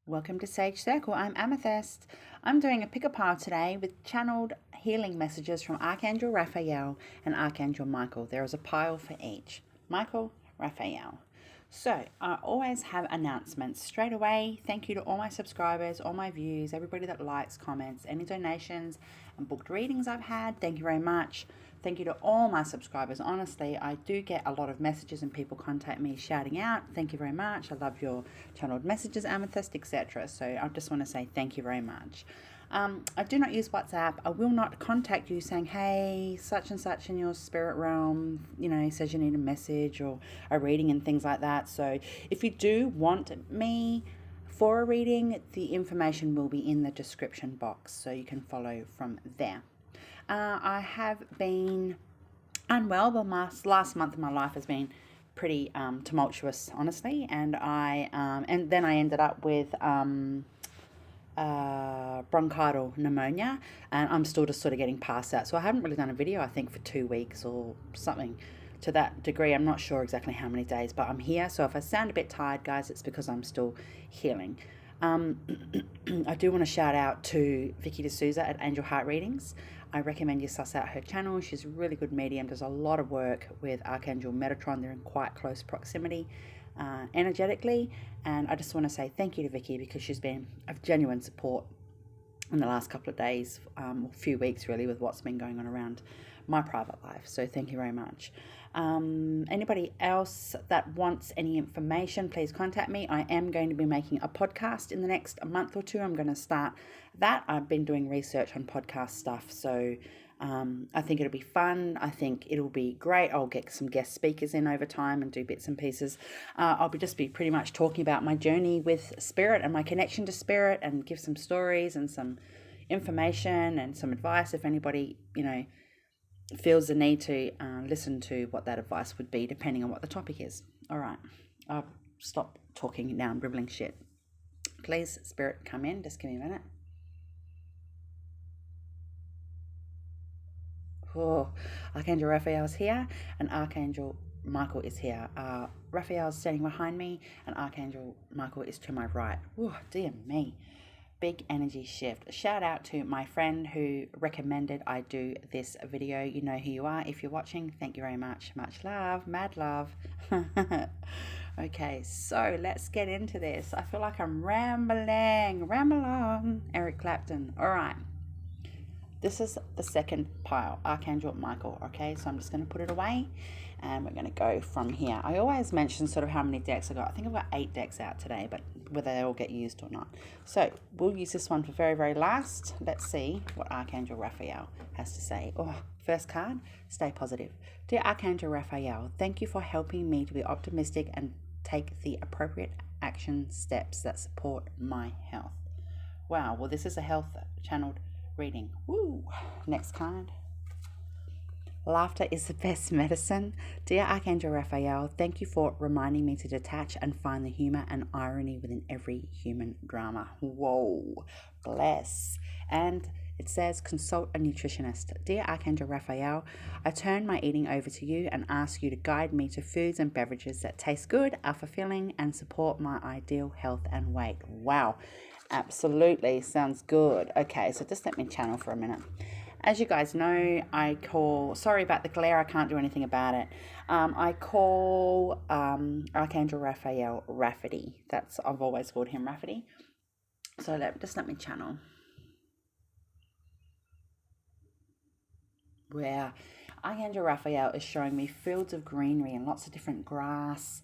Welcome to Sage Circle. I'm Amythyst. I'm doing a pick-a-pile today with channeled healing messages from Archangel Raphael and Archangel Michael. There is a pile for each. Michael, Raphael. So I always have announcements straight away. Thank you to all my subscribers, all my views, everybody that likes, comments, any donations and booked readings I've had. Thank you very much. Thank you to all my subscribers. Honestly, I do get a lot of messages and people contact me shouting out, thank you very much. I love your channeled messages, Amythyst, etc. So I just want to say thank you very much. I do not use WhatsApp. I will not contact you saying, hey, such and such in your spirit realm, says you need a message or a reading and things like that. So if you do want me for a reading, the information will be in the description box, so you can follow from there. I have been unwell. The last month of my life has been pretty tumultuous, honestly, and then I ended up with bronchial pneumonia, and I'm still just sort of getting past that. So I haven't really done a video, I think, for 2 weeks or something to that degree. I'm not sure exactly how many days, but I'm here. So if I sound a bit tired, guys, it's because I'm still healing. I do want to shout out to Vicky D'Souza at Angel Heart Readings. I recommend you suss out her channel. She's a really good medium, does a lot of work with Archangel Metatron. They're in quite close proximity energetically, and I just want to say thank you to Vicky, because she's been of genuine support in the last couple of days, few weeks really, with what's been going on around my private life. So thank you very much. Anybody else that wants any information, please contact me. I am going to be making a podcast in the next month or two. I'm going to start that. I've been doing research on podcast stuff, so I think it'll be fun. I think it'll be great. I'll get some guest speakers in over time and do bits and pieces. I'll just be pretty much talking about my journey with spirit and my connection to spirit, and give some stories and some information and some advice if anybody, feels the need to listen to what that advice would be, depending on what the topic is. All right, I'll stop talking now. I'm dribbling shit. Please, spirit, come in. Just give me a minute. Oh, Archangel Raphael is here and Archangel Michael is here. Raphael is standing behind me and Archangel Michael is to my right. Oh, dear me. Big energy shift. Shout out to my friend who recommended I do this video. You know who you are if you're watching. Thank you very much. Much love. Mad love. Okay, so let's get into this. I feel like I'm rambling. Ramble on. Eric Clapton. All right. This is the second pile, Archangel Michael. Okay, so I'm just going to put it away and we're going to go from here. I always mention sort of how many decks I got. I think I've got 8 decks out today, but whether they all get used or not. So we'll use this one for very, very last. Let's see what Archangel Raphael has to say. Oh, first card, stay positive. Dear Archangel Raphael, thank you for helping me to be optimistic and take the appropriate action steps that support my health. Wow, well, this is a health channeled reading. Woo! Next card. Laughter is the best medicine. Dear Archangel Raphael, thank you for reminding me to detach and find the humor and irony within every human drama. Whoa, bless. And it says, consult a nutritionist. Dear Archangel Raphael, I turn my eating over to you and ask you to guide me to foods and beverages that taste good, are fulfilling, and support my ideal health and weight. Wow. Absolutely, sounds good. Okay, so just let me channel for a minute. As you guys know, sorry about the glare, I can't do anything about it. I call Archangel Raphael Rafferty. I've always called him Rafferty. So just let me channel. Where Archangel Raphael is showing me fields of greenery and lots of different grass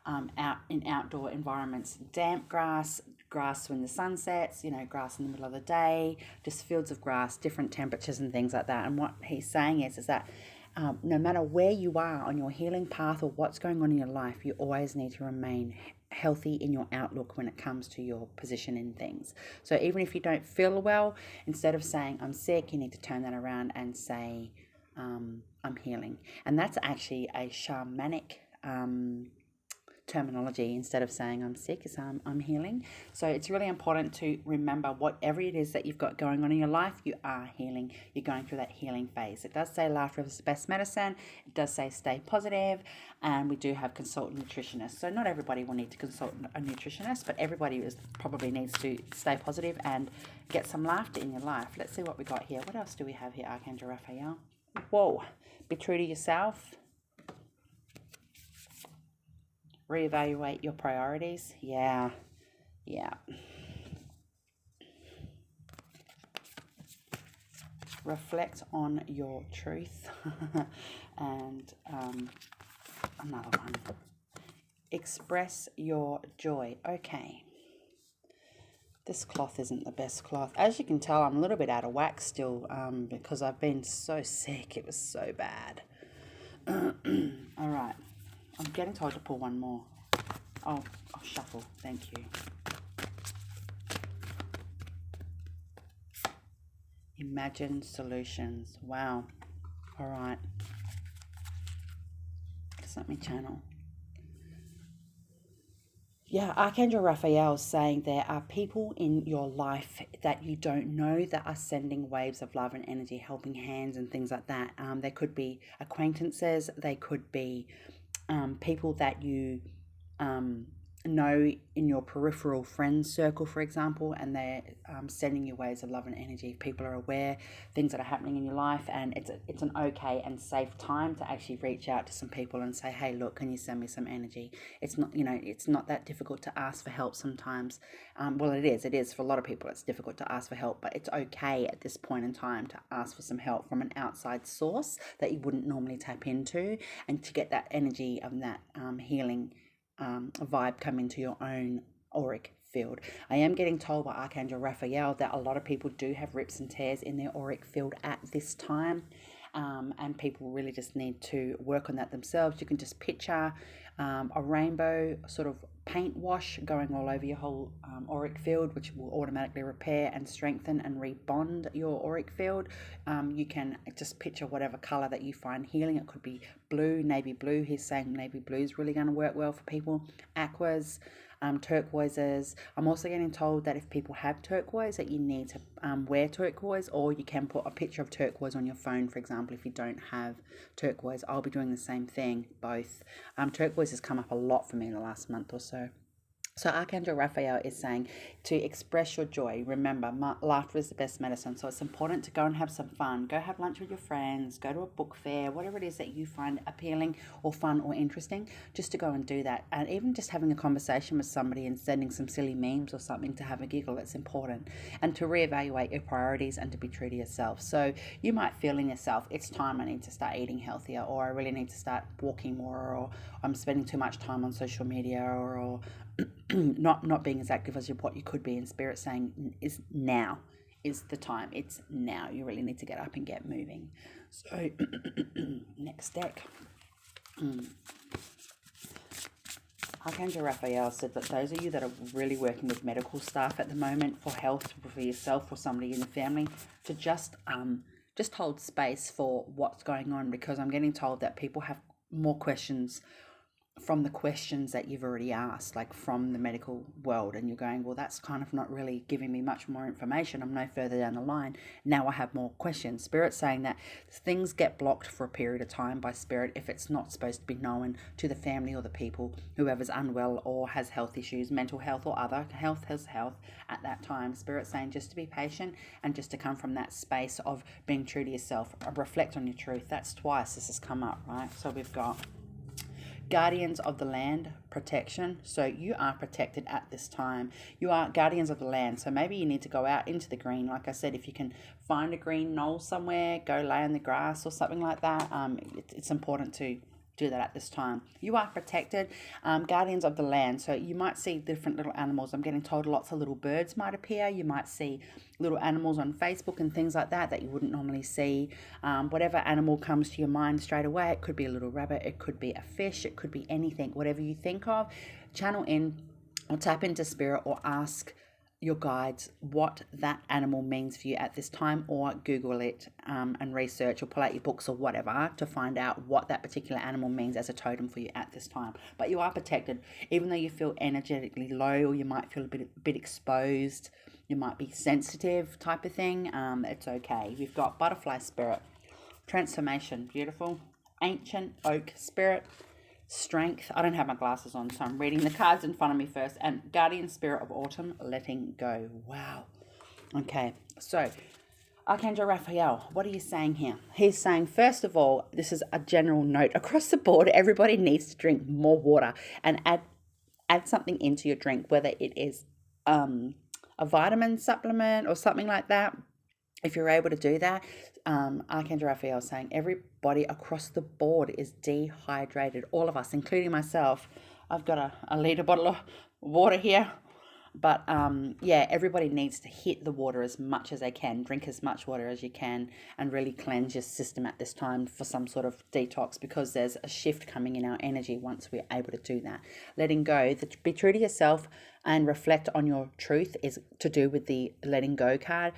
out in outdoor environments. Damp grass when the sun sets, grass in the middle of the day, just fields of grass, different temperatures and things like that. And what he's saying is that no matter where you are on your healing path or what's going on in your life, you always need to remain healthy in your outlook when it comes to your position in things. So even if you don't feel well, instead of saying I'm sick, you need to turn that around and say I'm healing. And that's actually a shamanic terminology. Instead of saying I'm sick, it's I'm healing. So it's really important to remember whatever it is that you've got going on in your life, you are healing. You're going through that healing phase. It does say laughter is the best medicine. It does say stay positive, and we do have consult nutritionists. So not everybody will need to consult a nutritionist, but everybody probably needs to stay positive and get some laughter in your life. Let's see what we got here. What else do we have here, Archangel Raphael? Whoa. Be true to yourself. Reevaluate your priorities. Yeah. Reflect on your truth. And another one. Express your joy. Okay. This cloth isn't the best cloth. As you can tell, I'm a little bit out of whack still because I've been so sick. It was so bad. All right. I'm getting told to pull one more. I'll shuffle. Thank you. Imagine solutions. Wow. All right. Just let me channel. Yeah, Archangel Raphael is saying there are people in your life that you don't know that are sending waves of love and energy, helping hands and things like that. They could be acquaintances. They could be people that you know in your peripheral friends circle, for example, and they're sending you waves of love and energy. People are aware things that are happening in your life, and it's an okay and safe time to actually reach out to some people and say, hey, look, can you send me some energy? It's not, it's not that difficult to ask for help sometimes. Well, it is for a lot of people. It's difficult to ask for help, but it's okay at this point in time to ask for some help from an outside source that you wouldn't normally tap into, and to get that energy of that healing vibe come into your own auric field. I am getting told by Archangel Raphael that a lot of people do have rips and tears in their auric field at this time, and people really just need to work on that themselves. You can just picture a rainbow sort of paint wash going all over your whole auric field, which will automatically repair and strengthen and rebond your auric field. You can just picture whatever color that you find healing. It could be blue, navy blue. He's saying navy blue is really going to work well for people. Aquas, turquoises. I'm also getting told that if people have turquoise, that you need to wear turquoise, or you can put a picture of turquoise on your phone, for example, if you don't have turquoise. I'll be doing the same thing, both. Turquoise has come up a lot for me in the last month or so. So Archangel Raphael is saying to express your joy. Remember, laughter is the best medicine. So it's important to go and have some fun. Go have lunch with your friends. Go to a book fair. Whatever it is that you find appealing or fun or interesting, just to go and do that. And even just having a conversation with somebody and sending some silly memes or something to have a giggle, it's important. And to reevaluate your priorities and to be true to yourself. So you might feel in yourself, it's time I need to start eating healthier, or I really need to start walking more, or I'm spending too much time on social media, or not being as active as what you could be. In Spirit saying is now is the time. It's now. You really need to get up and get moving. So next deck. Archangel Raphael said that those of you that are really working with medical staff at the moment for health, for yourself or somebody in the family, to just hold space for what's going on, because I'm getting told that people have more questions from the questions that you've already asked, like from the medical world, and you're going, well, that's kind of not really giving me much more information. I'm no further down the line. Now I have more questions. Spirit's saying that things get blocked for a period of time by Spirit if it's not supposed to be known to the family or the people, whoever's unwell or has health issues, mental health or other. Health has health at that time. Spirit's saying just to be patient and just to come from that space of being true to yourself. Reflect on your truth. That's twice this has come up, right? So we've got guardians of the land, protection. So you are protected at this time. You are guardians of the land. So maybe you need to go out into the green. Like I said, if you can find a green knoll somewhere, go lay in the grass or something like that. It's important to do that at this time. You are protected, guardians of the land. So you might see different little animals. I'm getting told lots of little birds might appear. You might see little animals on Facebook and things like that you wouldn't normally see. Whatever animal comes to your mind straight away. It could be a little rabbit, it could be a fish, it could be anything. Whatever you think of, channel in or tap into Spirit or ask your guides what that animal means for you at this time, or Google it and research, or pull out your books or whatever to find out what that particular animal means as a totem for you at this time. But you are protected, even though you feel energetically low, or you might feel a bit exposed, you might be sensitive type of thing. It's okay. We've got butterfly spirit, transformation, beautiful, ancient oak spirit, strength. I don't have my glasses on, so I'm reading the cards in front of me first. And guardian spirit of autumn, letting go. Wow. Okay, so Archangel Raphael, what are you saying here? He's saying, first of all, this is a general note across the board. Everybody needs to drink more water and add something into your drink, whether it is a vitamin supplement or something like that. If you're able to do that, Archangel Raphael is saying everybody across the board is dehydrated. All of us, including myself. I've got a litre bottle of water here. But yeah, everybody needs to hit the water as much as they can. Drink as much water as you can and really cleanse your system at this time for some sort of detox, because there's a shift coming in our energy once we're able to do that. Letting go, be true to yourself and reflect on your truth is to do with the letting go card.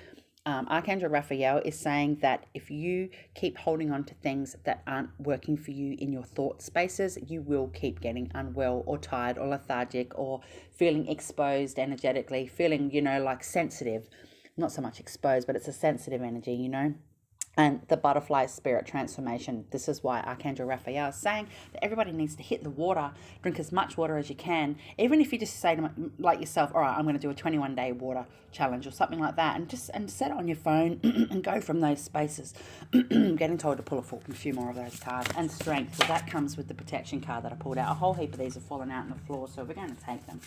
Archangel Raphael is saying that if you keep holding on to things that aren't working for you in your thought spaces, you will keep getting unwell or tired or lethargic or feeling exposed energetically, feeling, like sensitive. Not so much exposed, but it's a sensitive energy, And the butterfly spirit transformation. This is why Archangel Raphael is saying that everybody needs to hit the water, drink as much water as you can. Even if you just say to like yourself, all right, I'm going to do a 21-day water challenge or something like that, and set it on your phone and go from those spaces. I'm getting told to pull a few more of those cards. And strength, so that comes with the protection card that I pulled out. A whole heap of these have fallen out on the floor, so we're going to take them.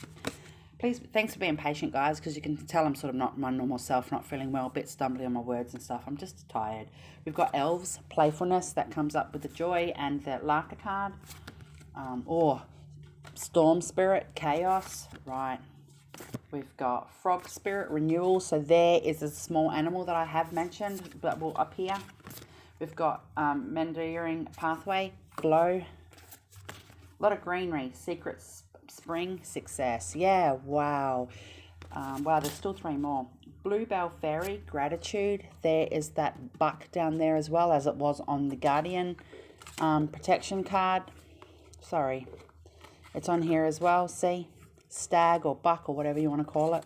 Please, thanks for being patient, guys, because you can tell I'm sort of not my normal self, not feeling well, a bit stumbly on my words and stuff. I'm just tired. We've got elves, playfulness, that comes up with the joy and the laughter card. Or storm spirit, chaos, right. We've got frog spirit, renewal. So there is a small animal that I have mentioned that will appear. We've got meandering pathway, glow. A lot of greenery, secrets, spring, success. Yeah, wow. Wow, there's still 3 more. Bluebell fairy, gratitude. There is that buck down there as well, as it was on the guardian protection card. Sorry, it's on here as well. See, stag or buck or whatever you want to call it.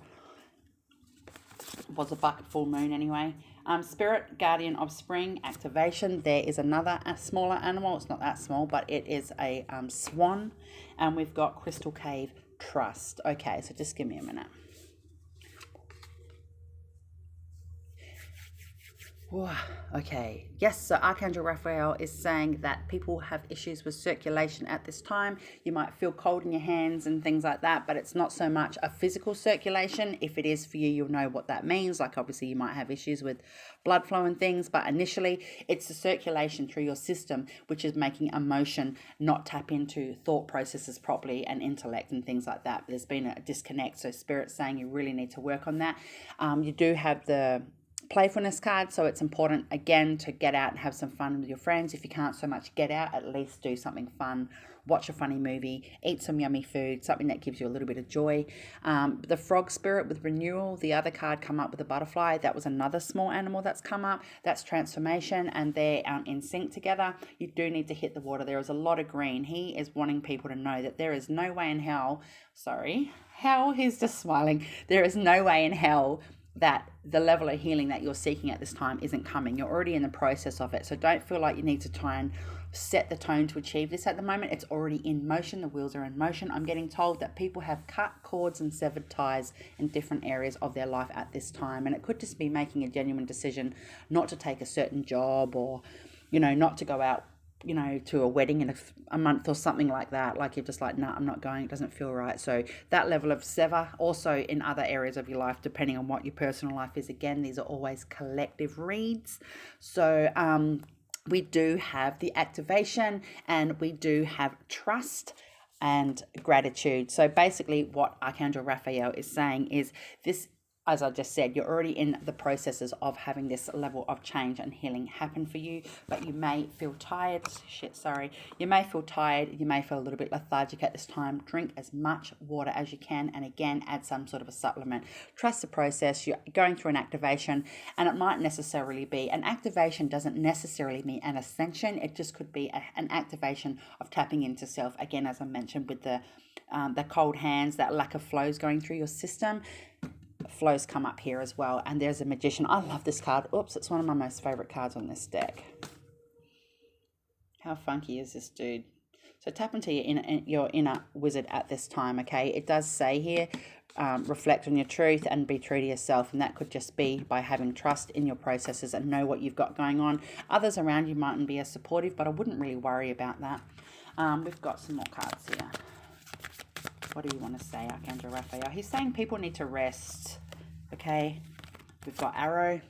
It was a buck at full moon anyway. Spirit, guardian of spring, activation. There is another smaller animal. It's not that small, but it is a swan. And we've got crystal cave, trust. Okay, so just give me a minute. Okay, yes, so Archangel Raphael is saying that people have issues with circulation at this time. You might feel cold in your hands and things like that, but it's not so much a physical circulation. If it is for you, you'll know what that means. Like obviously you might have issues with blood flow and things, but initially it's the circulation through your system, which is making emotion not tap into thought processes properly and intellect and things like that. There's been a disconnect, so Spirit's saying you really need to work on that. You do have the playfulness card, so it's important again to get out and have some fun with your friends. If you can't so much get out, at least do something fun, watch a funny movie, eat some yummy food, something that gives you a little bit of joy. The frog spirit with renewal, the other card come up with a butterfly. That was another small animal that's come up. That's transformation, and they're in sync together. You do need to hit the water. There is a lot of green. He is wanting people to know that there is no way in hell, he's just smiling. There is no way in hell that the level of healing that you're seeking at this time isn't coming. You're already in the process of it. So don't feel like you need to try and set the tone to achieve this at the moment. It's already in motion. The wheels are in motion. I'm getting told that people have cut cords and severed ties in different areas of their life at this time. And it could just be making a genuine decision not to take a certain job, or, not to go out, to a wedding in a month or something like that. Like you're just like, nah, I'm not going. It doesn't feel right. So that level of sever, also in other areas of your life, depending on what your personal life is. Again, these are always collective reads. So we do have the activation, and we do have trust and gratitude. So basically what Archangel Raphael is saying is this as I just said, you're already in the processes of having this level of change and healing happen for you, but you may feel tired. You may feel tired. You may feel a little bit lethargic at this time. Drink as much water as you can, and again, add some sort of a supplement. Trust the process. You're going through an activation, and it might necessarily be an activation. Doesn't necessarily mean an ascension. It just could be an activation of tapping into self. Again, as I mentioned with the cold hands, that lack of flows going through your system. Flows come up here as well, and there's a magician. I love this card. Oops, it's one of my most favorite cards on this deck. How funky is this dude? So tap into your inner wizard at this time, okay? It does say here, reflect on your truth and be true to yourself, and that could just be by having trust in your processes and know what you've got going on. Others around you mightn't be as supportive, but I wouldn't really worry about that. We've got some more cards here. What do you want to say, Archangel Raphael? He's saying people need to rest, okay? We've got Arrow.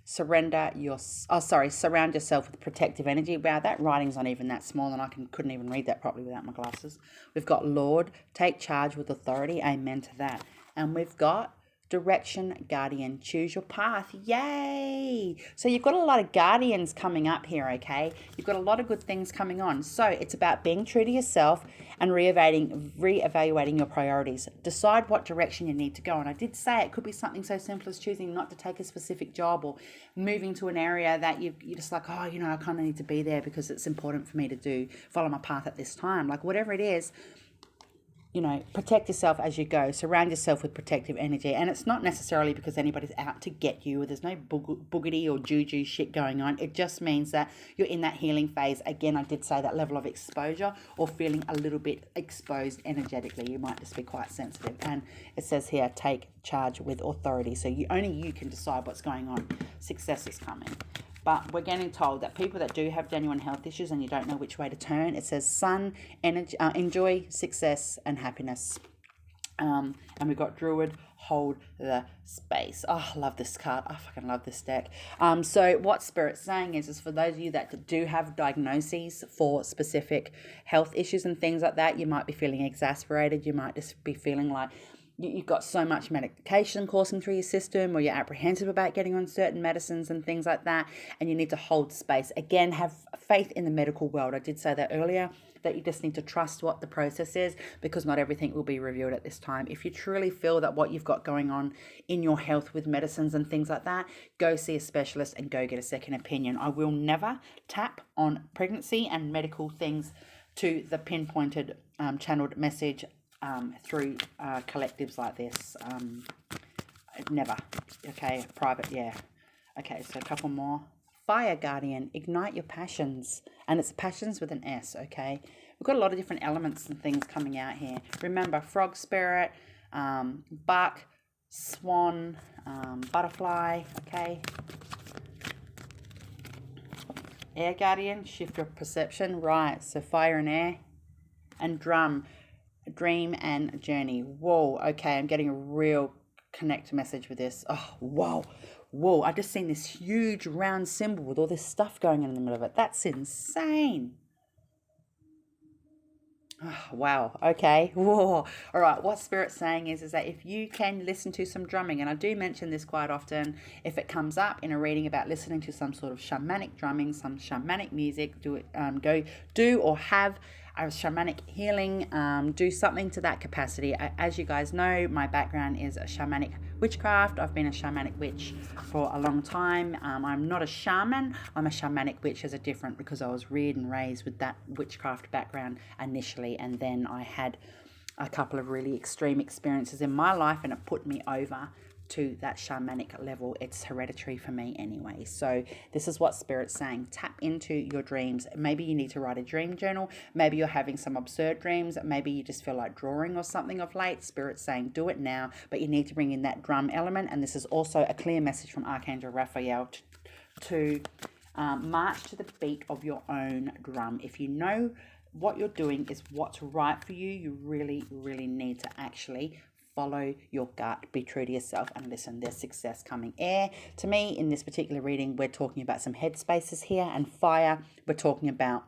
Surround yourself with protective energy. Wow, that writing's not even that small, and I couldn't even read that properly without my glasses. We've got Lord, take charge with authority. Amen to that. And we've got Direction, Guardian, choose your path. Yay! So you've got a lot of guardians coming up here, okay? You've got a lot of good things coming on. So it's about being true to yourself and reevaluating your priorities. Decide what direction you need to go. And I did say it could be something so simple as choosing not to take a specific job, or moving to an area that you're just like, oh, you know, I kind of need to be there because it's important for me to follow my path at this time. Like whatever it is, you know, protect yourself as you go. Surround yourself with protective energy. And it's not necessarily because anybody's out to get you, or there's no boogity or juju shit going on. It just means that you're in that healing phase. Again, I did say that level of exposure, or feeling a little bit exposed energetically. You might just be quite sensitive. And it says here, take charge with authority. So only you can decide what's going on. Success is coming. But we're getting told that people that do have genuine health issues and you don't know which way to turn, it says sun, energy, enjoy success and happiness. And we've got Druid, hold the space. Oh, I love this card. I fucking love this deck. So what Spirit's saying is for those of you that do have diagnoses for specific health issues and things like that, you might be feeling exasperated. You might just be feeling like you've got so much medication coursing through your system, or you're apprehensive about getting on certain medicines and things like that, and you need to hold space. Again, have faith in the medical world. I did say that earlier, that you just need to trust what the process is, because not everything will be revealed at this time. If you truly feel that what you've got going on in your health with medicines and things like that, go see a specialist and go get a second opinion. I will never tap on pregnancy and medical things to the pinpointed channeled message through collectives like this. Never. Okay, private, yeah. Okay, so a couple more. Fire Guardian, ignite your passions. And it's passions with an S, okay? We've got a lot of different elements and things coming out here. Remember, frog spirit, buck, swan, butterfly, okay? Air Guardian, shift your perception. Right, so fire and air. And drum, dream and journey. Whoa, okay, I'm getting a real connect message with this. Oh, whoa, I just seen this huge round symbol with all this stuff going on in the middle of it. That's insane. Oh, wow, okay, whoa. All right, what Spirit's saying is that if you can listen to some drumming, and I do mention this quite often, if it comes up in a reading about listening to some sort of shamanic drumming, some shamanic music, do or have a shamanic healing, do something to that capacity. As you guys know, my background is a shamanic witchcraft. I've been a shamanic witch for a long time. I'm not a shaman. I'm a shamanic witch as a different, because I was reared and raised with that witchcraft background initially, and then I had a couple of really extreme experiences in my life, and it put me over to that shamanic level. It's hereditary for me anyway. So this is what Spirit's saying. Tap into your dreams. Maybe you need to write a dream journal. Maybe you're having some absurd dreams. Maybe you just feel like drawing or something of late. Spirit's saying do it now, but you need to bring in that drum element. And this is also a clear message from Archangel Raphael to march to the beat of your own drum. If you know what you're doing is what's right for you, you really, really need to actually follow your gut, be true to yourself, and listen. There's success coming. Air, to me, in this particular reading, we're talking about some head spaces here, and fire, we're talking about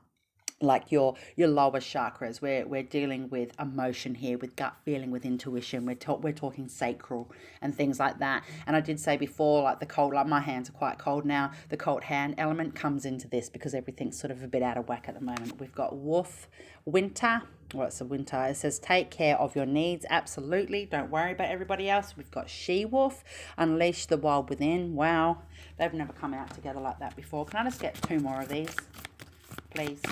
like your lower chakras. We're dealing with emotion here, with gut feeling, with intuition. We're talking sacral and things like that. And I did say before, like the cold, like my hands are quite cold now, the cold hand element comes into this because everything's sort of a bit out of whack at the moment. We've got winter. Well, it's a winter. It says take care of your needs. Absolutely, don't worry about everybody else. We've got she-wolf, unleash the wild within. Wow, they've never come out together like that before. Can I just get 2 more of these, please?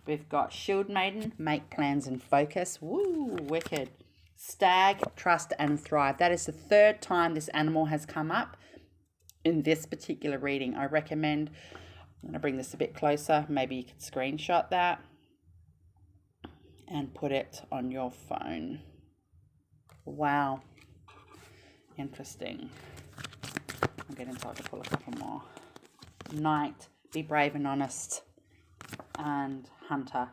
We've got Shield Maiden, make plans and focus. Woo, wicked. Stag, trust and thrive. That is the 3rd time this animal has come up in this particular reading. I recommend, I'm going to bring this a bit closer. Maybe you could screenshot that and put it on your phone. Wow. Interesting. I'm getting told to pull a couple more. Knight, be brave and honest. And hunter,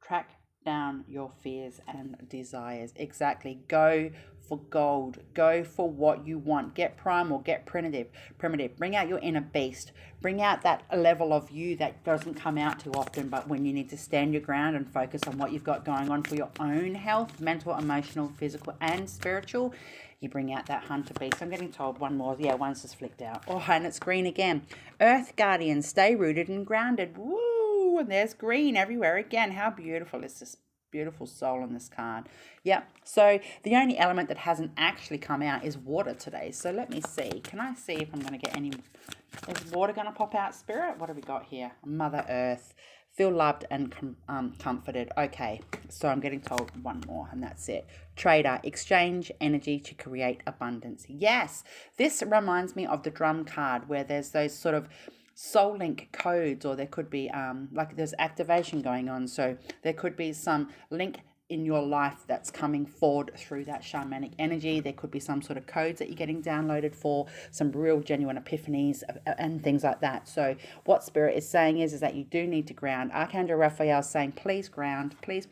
track down your fears and desires. Exactly. Go for gold. Go for what you want. Get primal, get primitive. Bring out your inner beast. Bring out that level of you that doesn't come out too often, but when you need to stand your ground and focus on what you've got going on for your own health, mental, emotional, physical and spiritual, you bring out that hunter beast. I'm getting told one more. Yeah, one's just flicked out. Oh, and it's green again. Earth Guardian, stay rooted and grounded. Woo! And there's green everywhere again. How beautiful is this beautiful soul on this card? Yep. So the only element that hasn't actually come out is water today. So let me see. Can I see if I'm going to get any... Is water going to pop out, Spirit? What have we got here? Mother Earth. Feel loved and comforted. Okay, so I'm getting told one more and that's it. Trader, exchange energy to create abundance. Yes, this reminds me of the drum card where there's those sort of soul link codes, or there could be like there's activation going on. So there could be some link in your life that's coming forward through that shamanic energy. There could be some sort of codes that you're getting downloaded for, some real genuine epiphanies and things like that. So what Spirit is saying is that you do need to ground. Archangel Raphael is saying, please ground, please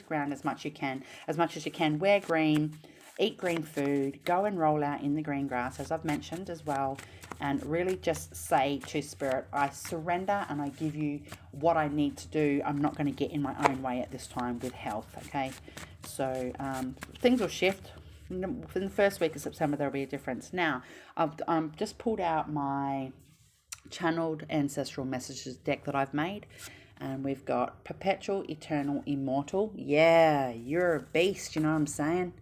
ground as much as you can. Wear green, eat green food, go and roll out in the green grass, as I've mentioned as well, and really just say to Spirit, I surrender and I give you what I need to do. I'm not going to get in my own way at this time with health, okay? So things will shift. In the first week of September, there'll be a difference. Now, I've just pulled out my channeled ancestral messages deck that I've made. And we've got perpetual, eternal, immortal. Yeah, you're a beast, you know what I'm saying?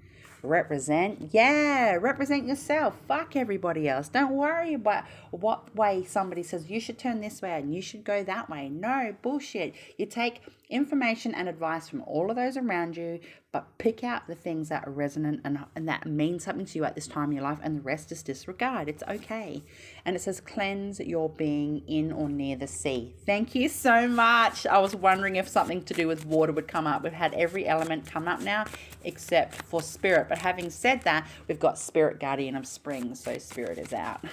Represent yourself. Fuck everybody else. Don't worry about what way somebody says you should turn this way and you should go that way. No bullshit. You take information and advice from all of those around you, but pick out the things that are resonant and that mean something to you at this time in your life, and the rest is disregard. It's okay. And it says cleanse your being in or near the sea. Thank you so much. I was wondering if something to do with water would come up. We've had every element come up now except for Spirit. But having said that, we've got Spirit Guardian of Spring, so Spirit is out.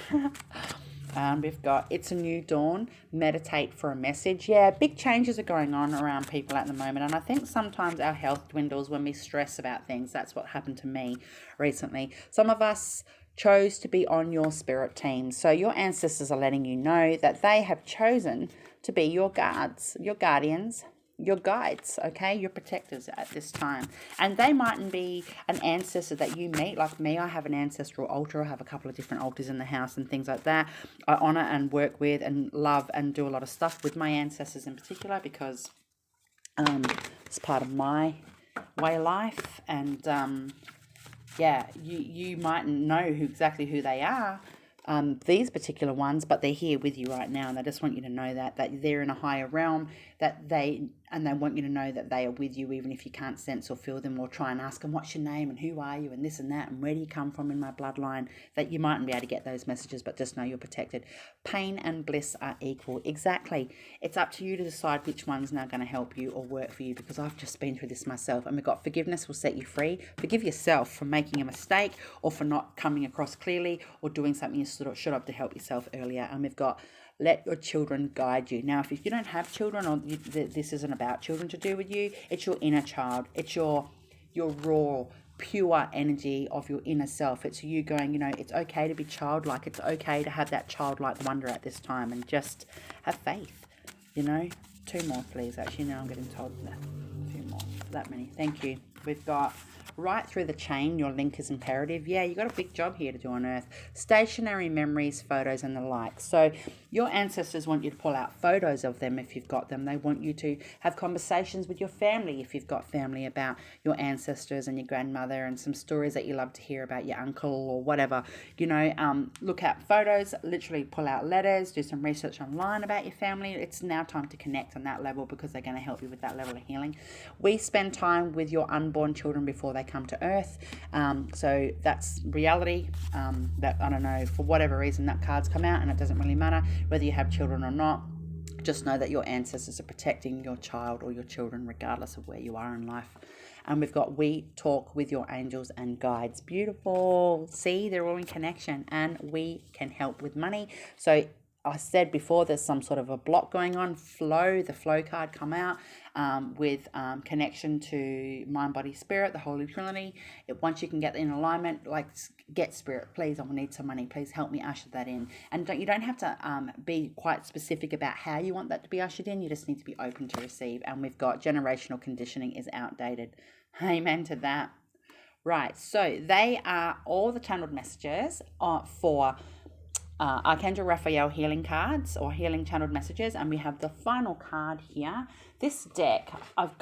We've got It's a New Dawn, meditate for a message. Yeah, big changes are going on around people at the moment, and I think sometimes our health dwindles when we stress about things. That's what happened to me recently. Some of us chose to be on your spirit team, so your ancestors are letting you know that they have chosen to be your guards, your guardians, your guides, okay, your protectors at this time. And they mightn't be an ancestor that you meet. Like me, I have an ancestral altar. I have a couple of different altars in the house and things like that. I honor and work with and love and do a lot of stuff with my ancestors in particular, because it's part of my way of life. And yeah, you mightn't know exactly who they are, these particular ones, but they're here with you right now, and they just want you to know that they're in a higher realm, and they want you to know that they are with you, even if you can't sense or feel them, or try and ask them, what's your name and who are you and this and that and where do you come from in my bloodline. That you mightn't be able to get those messages, but just know you're protected. Pain and bliss are equal. Exactly. It's up to you to decide which one's now going to help you or work for you, because I've just been through this myself. And we've got forgiveness will set you free. Forgive yourself for making a mistake or for not coming across clearly or doing something you should have to help yourself earlier. And we've got let your children guide you. Now, if you don't have children, or this isn't about children to do with you, it's your inner child. It's your raw, pure energy of your inner self. It's you going, it's okay to be childlike. It's okay to have that childlike wonder at this time and just have faith, 2 more, please. Actually, now I'm getting told that. 2 more. That many. Thank you. We've got right through the chain, your link is imperative. Yeah, you got a big job here to do on Earth. Stationary memories, photos, and the like. So your ancestors want you to pull out photos of them if you've got them. They want you to have conversations with your family if you've got family about your ancestors and your grandmother and some stories that you love to hear about your uncle or whatever. You know, look at photos, literally pull out letters, do some research online about your family. It's now time to connect on that level because they're going to help you with that level of healing. We spend time with your unborn children before they come to Earth, so that's reality. That, I don't know, for whatever reason that card's come out, and it doesn't really matter whether you have children or not. Just know that your ancestors are protecting your child or your children regardless of where you are in life. And we've got we talk with your angels and guides. Beautiful. See, they're all in connection, and we can help with money. So I said before, there's some sort of a block going on. Flow, the flow card come out with connection to mind, body, spirit, the Holy Trinity. Once you can get in alignment, like get spirit, please, I will need some money. Please help me usher that in. And you don't have to be quite specific about how you want that to be ushered in. You just need to be open to receive. And we've got generational conditioning is outdated. Amen to that. Right, so they are all the channeled messages for Archangel Raphael healing cards or healing channeled messages, and we have the final card here. This deck I've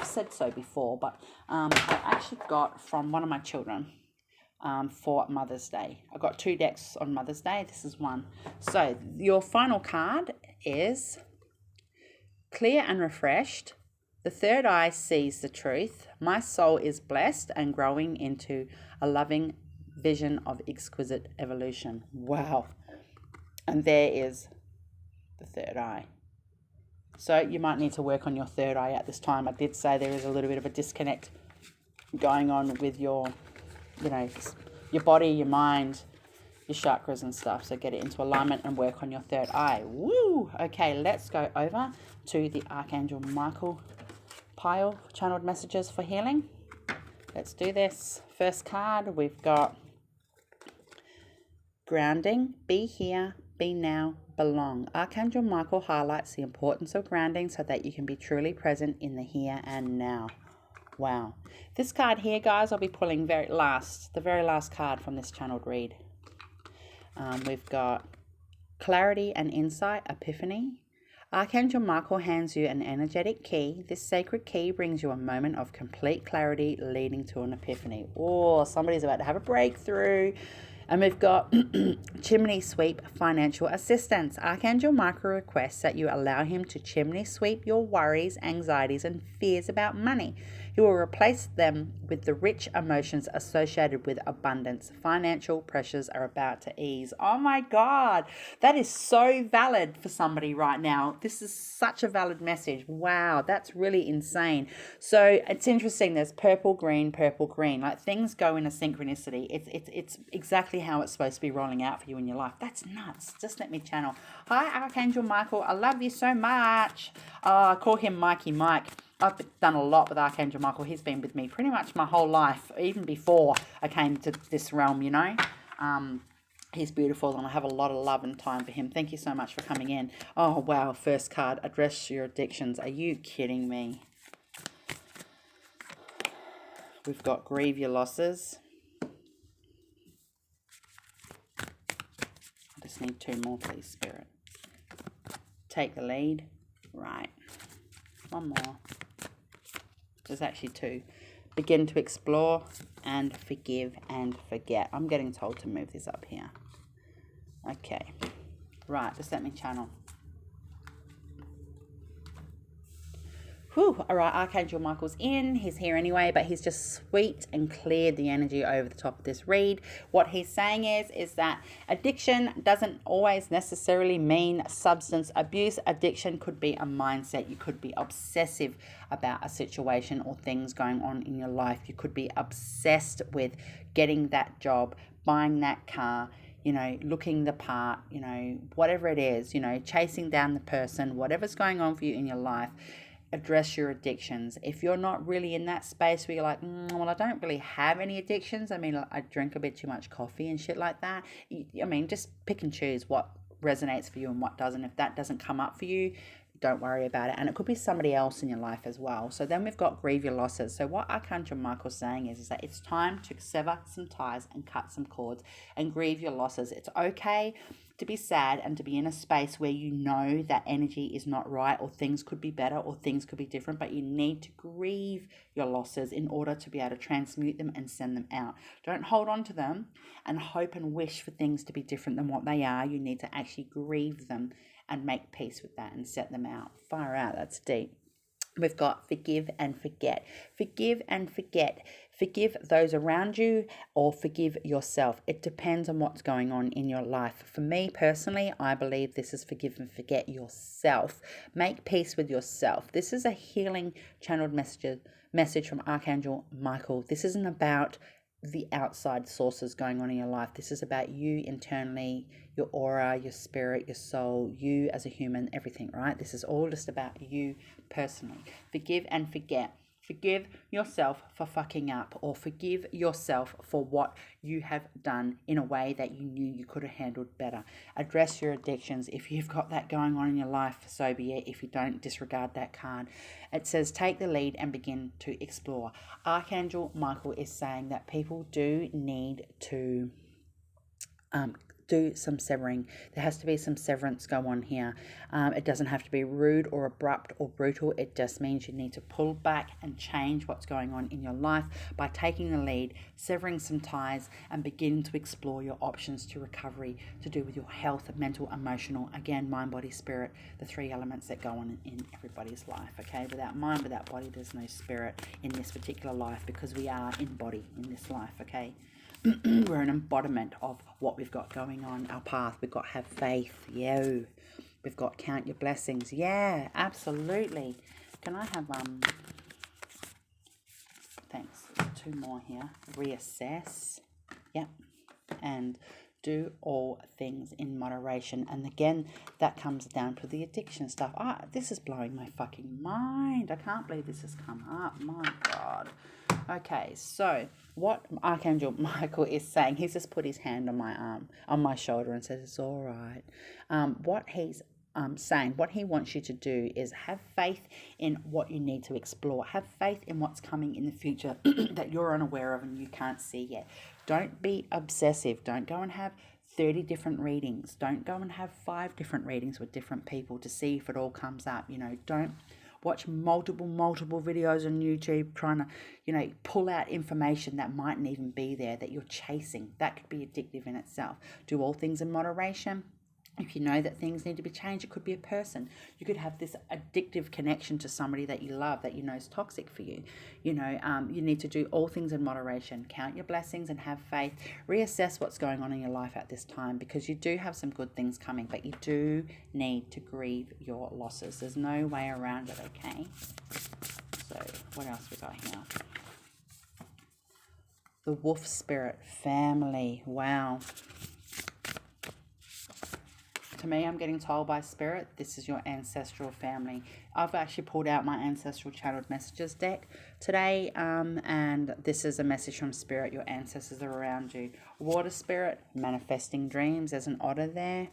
said so before, but I actually got from one of my children for Mother's Day. I got 2 decks on Mother's Day. This is one. So your final card is clear and refreshed. The third eye sees the truth. My soul is blessed and growing into a loving vision of exquisite evolution. Wow. And there is the third eye. So you might need to work on your third eye at this time. I did say there is a little bit of a disconnect going on with your, you know, your body, your mind, your chakras and stuff. So get it into alignment and work on your third eye. Woo! Okay, let's go over to the Archangel Michael pile, channeled messages for healing. Let's do this. First card, we've got grounding. Be here, be now, belong. Archangel Michael highlights the importance of grounding so that you can be truly present in the here and now. Wow. This card here, guys, I'll be pulling the very last card from this channeled read. We've got clarity and insight, epiphany. Archangel Michael hands you an energetic key. This sacred key brings you a moment of complete clarity leading to an epiphany. Oh, somebody's about to have a breakthrough. And we've got chimney sweep financial assistance. Archangel Michael requests that you allow him to chimney sweep your worries, anxieties, and fears about money. He will replace them with the rich emotions associated with abundance. Financial pressures are about to ease. Oh my God, that is so valid for somebody right now. This is such a valid message. Wow, that's really insane. So it's interesting. There's purple, green, like things go in a synchronicity. It's exactly how it's supposed to be rolling out for you in your life. That's nuts. Just let me channel. Hi, Archangel Michael. I love you so much. I call him Mikey Mike. I've done a lot with Archangel Michael. He's been with me pretty much my whole life, even before I came to this realm, you know. He's beautiful, and I have a lot of love and time for him. Thank you so much for coming in. Oh, wow. First card, address your addictions. Are you kidding me? We've got grieve your losses. I just need 2 more, please, Spirit. Take the lead. Right. 1 more. There's actually 2. Begin to explore and forgive and forget. I'm getting told to move this up here. Okay. Right, just let me channel. Whew. All right, Archangel Michael's in. He's here anyway, but he's just swept and cleared the energy over the top of this read. What he's saying is that addiction doesn't always necessarily mean substance abuse. Addiction could be a mindset. You could be obsessive about a situation or things going on in your life. You could be obsessed with getting that job, buying that car, you know, looking the part, you know, whatever it is, you know, chasing down the person, whatever's going on for you in your life. Address your addictions. If you're not really in that space where you're like, well, I don't really have any addictions. I mean, I drink a bit too much coffee and shit like that. I mean, just pick and choose what resonates for you and what doesn't. If that doesn't come up for you, don't worry about it. And it could be somebody else in your life as well. So then we've got grieve your losses. So what Archangel Michael's saying is that it's time to sever some ties and cut some cords and grieve your losses. It's okay to be sad and to be in a space where you know that energy is not right, or things could be better, or things could be different, but you need to grieve your losses in order to be able to transmute them and send them out. Don't hold on to them and hope and wish for things to be different than what they are. You need to actually grieve them and make peace with that and set them out. Far out, that's deep. We've got forgive and forget. Forgive and forget. Forgive those around you or forgive yourself. It depends on what's going on in your life. For me personally, I believe this is forgive and forget yourself. Make peace with yourself. This is a healing channeled message from Archangel Michael. This isn't about the outside sources going on in your life. This is about you internally, your aura, your spirit, your soul, you as a human, everything, right? This is all just about you personally. Forgive and forget. Forgive yourself for fucking up, or forgive yourself for what you have done in a way that you knew you could have handled better. Address your addictions. If you've got that going on in your life, so be it. If you don't, disregard that card. It says take the lead and begin to explore. Archangel Michael is saying that people do need to do some severing. There has to be some severance go on here. It doesn't have to be rude or abrupt or brutal. It just means you need to pull back and change what's going on in your life by taking the lead, severing some ties, and begin to explore your options to recovery to do with your health, mental, emotional, again, mind, body, spirit, the three elements that go on in everybody's life, okay? Without mind, without body, there's no spirit in this particular life, because we are in body in this life, okay? We're an embodiment of what we've got going on, our path. We've got have faith, yeah. We've got count your blessings, yeah, absolutely. Can I have, thanks, two more here. Reassess, yep, and do all things in moderation. And again, that comes down to the addiction stuff. This is blowing my fucking mind. I can't believe this has come up, my God. Okay, so what Archangel Michael is saying, he's just put his hand on my arm, on my shoulder, and says, it's all right. What he's saying, what he wants you to do is have faith in what you need to explore. Have faith in what's coming in the future that you're unaware of and you can't see yet. Don't be obsessive. Don't go and have 30 different readings. Don't go and have 5 different readings with different people to see if it all comes up. You know, don't watch multiple videos on YouTube trying to, you know, pull out information that mightn't even be there, that you're chasing. That could be addictive in itself. Do all things in moderation. If you know that things need to be changed, it could be a person. You could have this addictive connection to somebody that you love, that you know is toxic for you. You know, you need to do all things in moderation. Count your blessings and have faith. Reassess what's going on in your life at this time, because you do have some good things coming, but you do need to grieve your losses. There's no way around it, okay? So what else we got here? The wolf spirit, family. Wow. To me, I'm getting told by Spirit, this is your ancestral family. I've actually pulled out my ancestral channeled messages deck today, and this is a message from Spirit. Your ancestors are around you. Water Spirit, manifesting dreams. There's an otter there.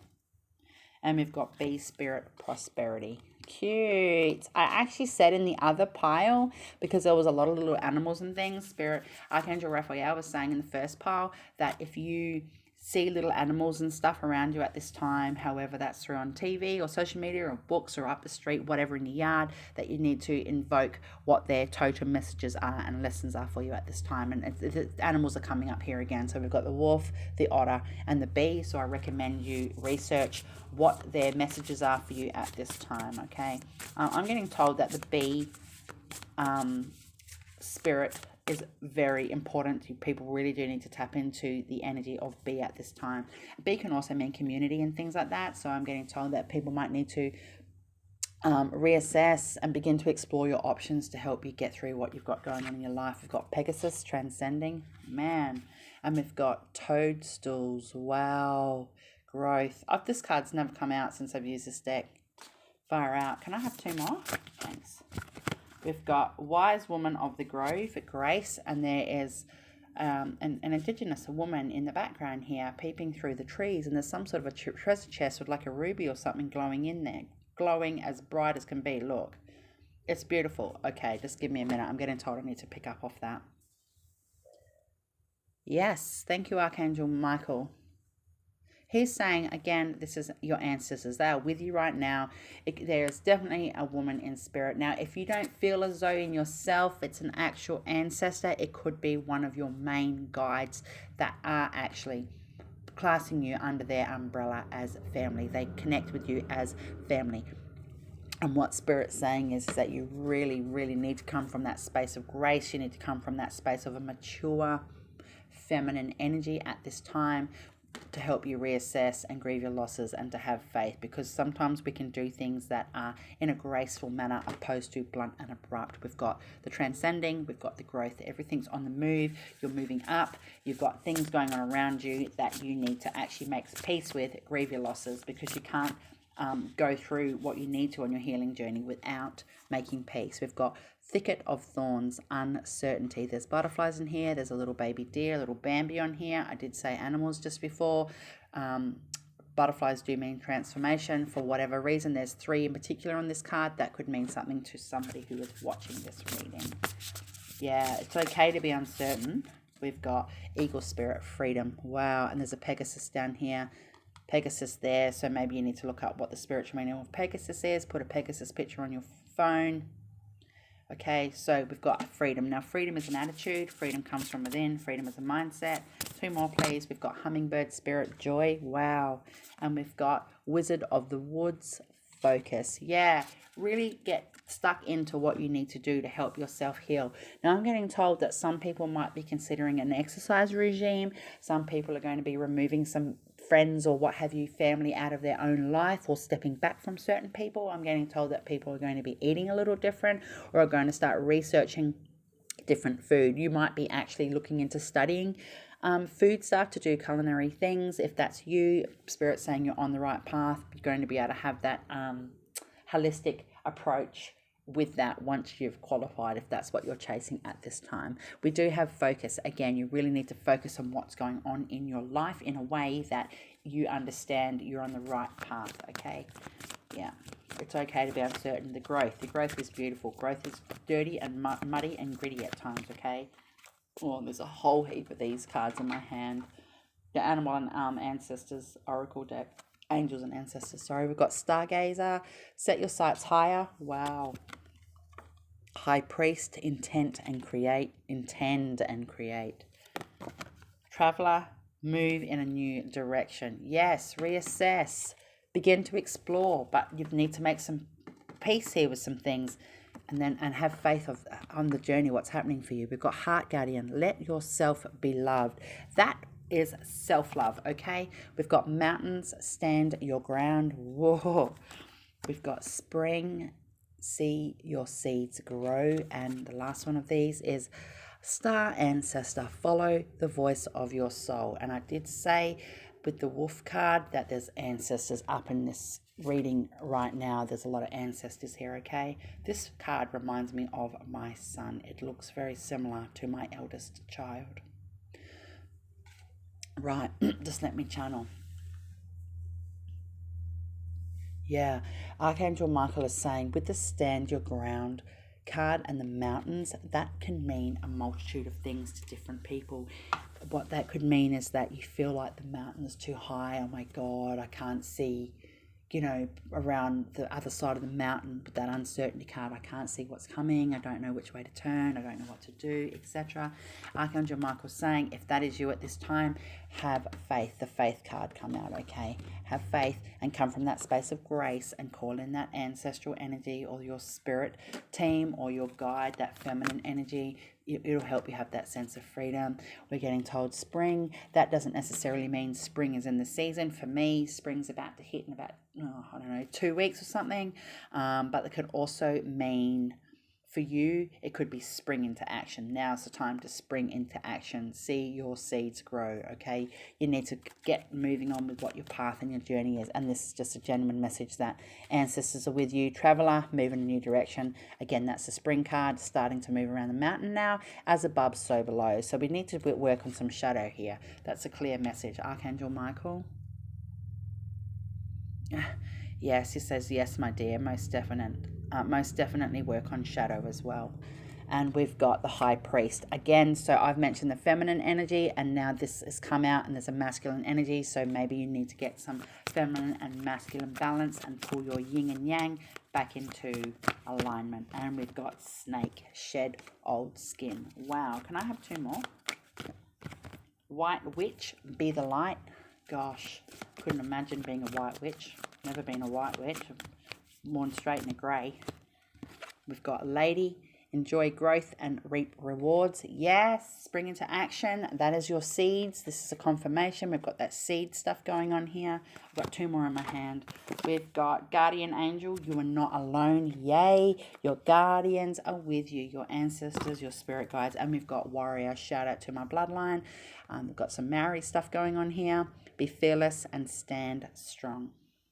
And we've got Bee Spirit, prosperity. Cute. I actually said in the other pile, because there was a lot of little animals and things, Spirit, Archangel Raphael was saying in the first pile that if you see little animals and stuff around you at this time, however that's through on TV or social media or books or up the street, whatever in the yard, that you need to invoke what their totem messages are and lessons are for you at this time. And the animals are coming up here again. So we've got the wolf, the otter, and the bee. So I recommend you research what their messages are for you at this time, okay? I'm getting told that the bee spirit is very important. People really do need to tap into the energy of bee at this time. Bee can also mean community and things like that. So I'm getting told that people might need to reassess and begin to explore your options to help you get through what you've got going on in your life. We've got Pegasus, transcending, man. And we've got toadstools, wow, growth. This card's never come out since I've used this deck. Far out. Can I have 2 more? Thanks. We've got Wise Woman of the Grove, Grace, and there is an indigenous woman in the background here peeping through the trees, and there's some sort of a treasure chest with like a ruby or something glowing in there. glowing, as bright as can be. Look, it's beautiful. Okay, just give me a minute. I'm getting told I need to pick up off that. Yes, thank you, Archangel Michael. He's saying, again, this is your ancestors. They are with you right now. There's definitely a woman in spirit. Now, if you don't feel as though in yourself it's an actual ancestor, it could be one of your main guides that are actually classing you under their umbrella as family. They connect with you as family. And what Spirit's saying is that you really, really need to come from that space of grace. You need to come from that space of a mature feminine energy at this time, to help you reassess and grieve your losses and to have faith, because sometimes we can do things that are in a graceful manner opposed to blunt and abrupt. We've got the transcending, we've got the growth, everything's on the move, you're moving up, you've got things going on around you that you need to actually make peace with, grieve your losses, because you can't go through what you need to on your healing journey without making peace. We've got thicket of thorns, uncertainty. There's butterflies in here. There's a little baby deer, a little Bambi on here. I did say animals just before. Butterflies do mean transformation for whatever reason. There's 3 in particular on this card. That could mean something to somebody who is watching this reading. Yeah, it's okay to be uncertain. We've got eagle spirit, freedom. Wow, and there's a Pegasus down here. Pegasus there, so maybe you need to look up what the spiritual meaning of Pegasus is. Put a Pegasus picture on your phone. Okay, so we've got freedom. Now, freedom is an attitude. Freedom comes from within. Freedom is a mindset. 2 more, please. We've got hummingbird spirit, joy. Wow. And we've got wizard of the woods, focus. Yeah, really get stuck into what you need to do to help yourself heal. Now, I'm getting told that some people might be considering an exercise regime. Some people are going to be removing some friends or what have you, family out of their own life, or stepping back from certain people. I'm getting told that people are going to be eating a little different, or are going to start researching different food. You might be actually looking into studying food stuff to do culinary things. If that's you, Spirit's saying you're on the right path. You're going to be able to have that holistic approach with that once you've qualified, if that's what you're chasing at this time. We do have focus. Again, you really need to focus on what's going on in your life in a way that you understand you're on the right path. Okay, yeah, it's okay to be uncertain. The growth is beautiful. Growth is dirty and muddy and gritty at times. Okay, oh, there's a whole heap of these cards in my hand. The animal and ancestors oracle deck. Angels and ancestors, sorry. We've got stargazer, set your sights higher. Wow. High priest, intend and create. Traveler, move in a new direction. Yes, reassess, begin to explore, but you need to make some peace here with some things, and have faith on the journey, what's happening for you. We've got heart guardian, let yourself be loved. That is self-love. Okay, we've got mountains, stand your ground. Whoa, we've got spring, see your seeds grow, and the last one of these is star ancestor, follow the voice of your soul. And I did say with the wolf card that there's ancestors up in this reading right now. There's a lot of ancestors here. Okay, this card reminds me of my son. It looks very similar to my eldest child. Right, just let me channel. Yeah, Archangel Michael is saying with the stand your ground card and the mountains, that can mean a multitude of things to different people. What that could mean is that you feel like the mountain is too high. Oh my God, I can't see, around the other side of the mountain with that uncertainty card. I can't see what's coming. I don't know which way to turn. I don't know what to do, etc. Archangel Michael's saying, if that is you at this time, have faith. The faith card come out, okay? Have faith and come from that space of grace and call in that ancestral energy or your spirit team or your guide, that feminine energy. It'll help you have that sense of freedom. We're getting told spring. That doesn't necessarily mean spring is in the season. For me, spring's about to hit in about, 2 weeks or something. But it could also mean, for you, it could be spring into action. Now's the time to spring into action. See your seeds grow, okay? You need to get moving on with what your path and your journey is. And this is just a genuine message that ancestors are with you. Traveler, move in a new direction. Again, that's the spring card, starting to move around the mountain now. As above, so below. So we need to work on some shadow here. That's a clear message. Archangel Michael. Yes, he says, yes, my dear, most definitely work on shadow as well. And we've got the high priest again. So I've mentioned the feminine energy, and now this has come out and there's a masculine energy. So maybe you need to get some feminine and masculine balance and pull your yin and yang back into alignment. And we've got snake, shed old skin. Wow. Can I have two more? White witch, be the light. Gosh, couldn't imagine being a white witch. Never been a white witch. Worn straight in a grey. We've got lady, enjoy growth and reap rewards. Yes, spring into action. That is your seeds. This is a confirmation. We've got that seed stuff going on here. I've got two more in my hand. We've got guardian angel. You are not alone. Yay. Your guardians are with you. Your ancestors, your spirit guides. And we've got warrior. Shout out to my bloodline. We've got some Maori stuff going on here. Be fearless and stand strong.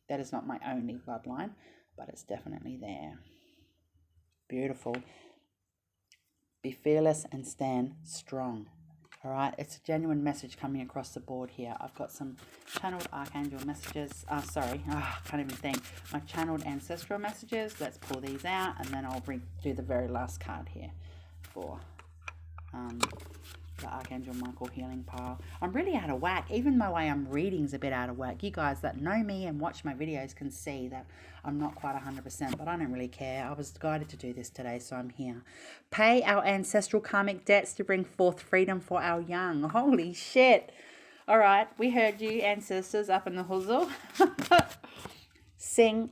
That is not my only bloodline, but it's definitely there. Beautiful. Be fearless and stand strong. All right, it's a genuine message coming across the board here. I've got some channeled archangel messages. Can't even think. My channeled ancestral messages. Let's pull these out, and then I'll do the very last card here for the Archangel Michael healing pile. I'm really out of whack. Even my way I'm reading is a bit out of whack. You guys that know me and watch my videos can see that I'm not quite 100%, but I don't really care. I was guided to do this today, so I'm here. Pay our ancestral karmic debts to bring forth freedom for our young. Holy shit. All right, we heard you, ancestors, up in the huzzle. Sing,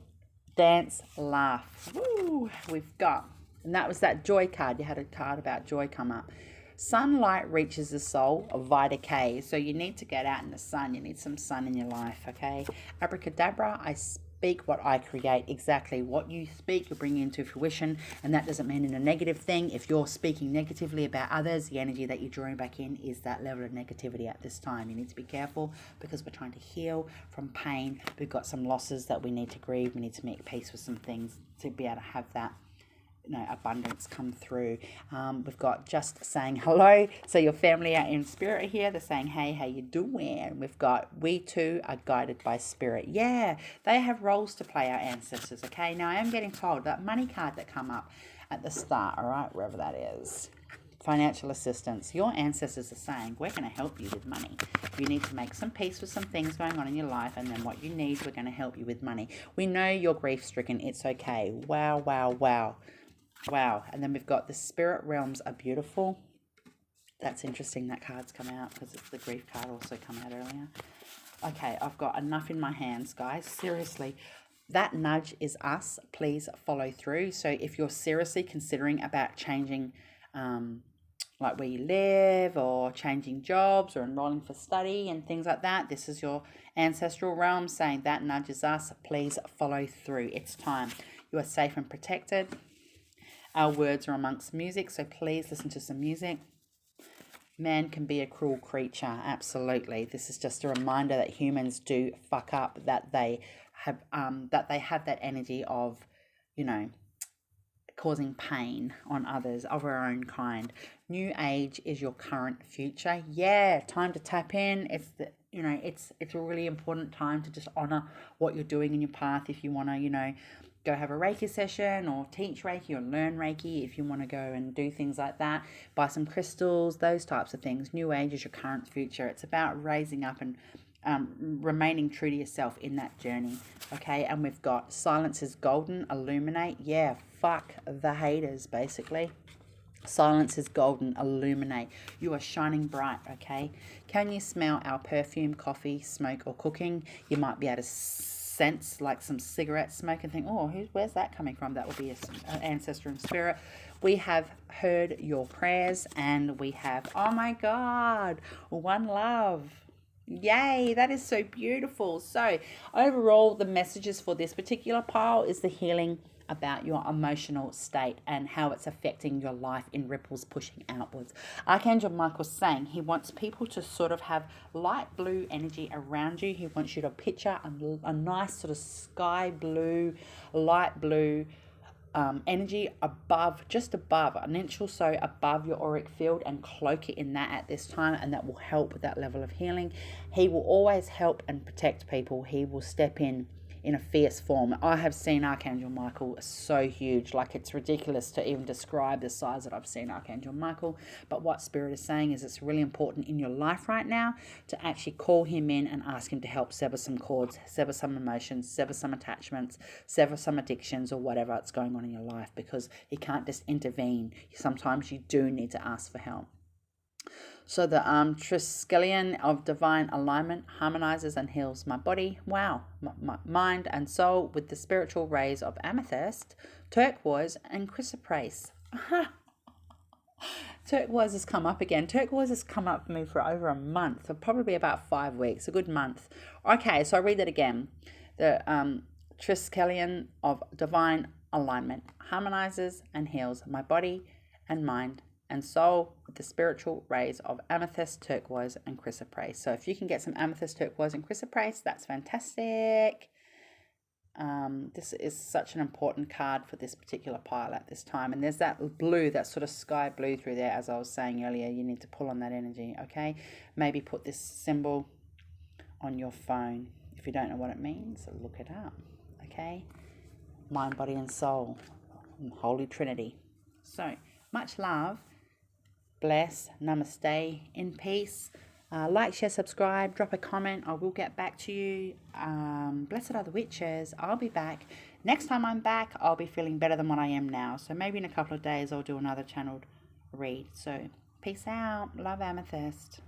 dance, laugh. Woo, we've got, and that was that joy card. You had a card about joy come up. Sunlight reaches the soul via K. So you need to get out in the sun. You need some sun in your life, okay? Abracadabra, I speak what I create. Exactly what you speak, you bring into fruition. And that doesn't mean in a negative thing. If you're speaking negatively about others, the energy that you're drawing back in is that level of negativity at this time. You need to be careful because we're trying to heal from pain. We've got some losses that we need to grieve. We need to make peace with some things to be able to have that abundance come through. We've got just saying hello. So your family are in spirit here. They're saying, hey, how you doing? We've got we too are guided by spirit. Yeah, they have roles to play, our ancestors. Okay, now I am getting told that money card that come up at the start, all right, wherever that is, financial assistance. Your ancestors are saying, we're going to help you with money. You need to make some peace with some things going on in your life, and then what you need, we're going to help you with money. We know you're grief stricken. It's okay. Wow, wow, wow. Wow. And then we've got the spirit realms are beautiful. That's interesting that card's come out because it's the grief card also come out earlier. Okay, I've got enough in my hands, guys. Seriously, that nudge is us. Please follow through. So if you're seriously considering about changing like where you live or changing jobs or enrolling for study and things like that, this is your ancestral realm saying that nudge is us. Please follow through. It's time. You are safe and protected. Our words are amongst music, so please listen to some music. Man can be a cruel creature, absolutely. This is just a reminder that humans do fuck up, that they have that energy of, causing pain on others of our own kind. New age is your current future. Yeah, time to tap in. It's a really important time to just honor what you're doing in your path. If you want to, go have a Reiki session or teach Reiki or learn Reiki, if you want to go and do things like that, buy some crystals, those types of things. New age is your current future. It's about raising up and remaining true to yourself in that journey. Okay, and we've got silence is golden, illuminate. Yeah, fuck the haters, basically. Silence is golden, illuminate. You are shining bright, okay? Can you smell our perfume, coffee, smoke, or cooking? You might be able to sense like some cigarette smoke and think, oh, where's that coming from? That will be an ancestor in spirit. We have heard your prayers, and we have, oh my God, one love. Yay, that is so beautiful. So overall, the messages for this particular pile is the healing about your emotional state and how it's affecting your life in ripples pushing outwards. Archangel Michael's saying he wants people to sort of have light blue energy around you. He wants you to picture a nice sort of sky blue, light blue energy above, just above, an inch or so above your auric field, and cloak it in that at this time, and that will help with that level of healing. He will always help and protect people. He will step in in a fierce form. I have seen Archangel Michael so huge, like it's ridiculous to even describe the size that I've seen Archangel Michael. But what Spirit is saying is it's really important in your life right now to actually call him in and ask him to help sever some cords, sever some emotions, sever some attachments, sever some addictions or whatever that's going on in your life, because he can't just intervene. Sometimes you do need to ask for help. So the Triskelion of divine alignment harmonizes and heals my body, wow, my mind and soul with the spiritual rays of amethyst, turquoise, and chrysoprase. Turquoise has come up again. Turquoise has come up for me for over a month, or probably about 5 weeks, a good month. Okay, so I read that again. The Triskelion of divine alignment harmonizes and heals my body and mind and soul with the spiritual rays of amethyst, turquoise, and chrysoprase. So if you can get some amethyst, turquoise, and chrysoprase, that's fantastic. This is such an important card for this particular pile at this time. And there's that blue, that sort of sky blue through there. As I was saying earlier, you need to pull on that energy, okay? Maybe put this symbol on your phone. If you don't know what it means, look it up, okay? Mind, body, and soul. Holy Trinity. So, much love. Bless. Namaste. In peace. Like, share, subscribe, drop a comment. I will get back to you. Blessed are the witches. I'll be back. Next time I'm back, I'll be feeling better than what I am now. So maybe in a couple of days, I'll do another channeled read. So peace out. Love, Amethyst.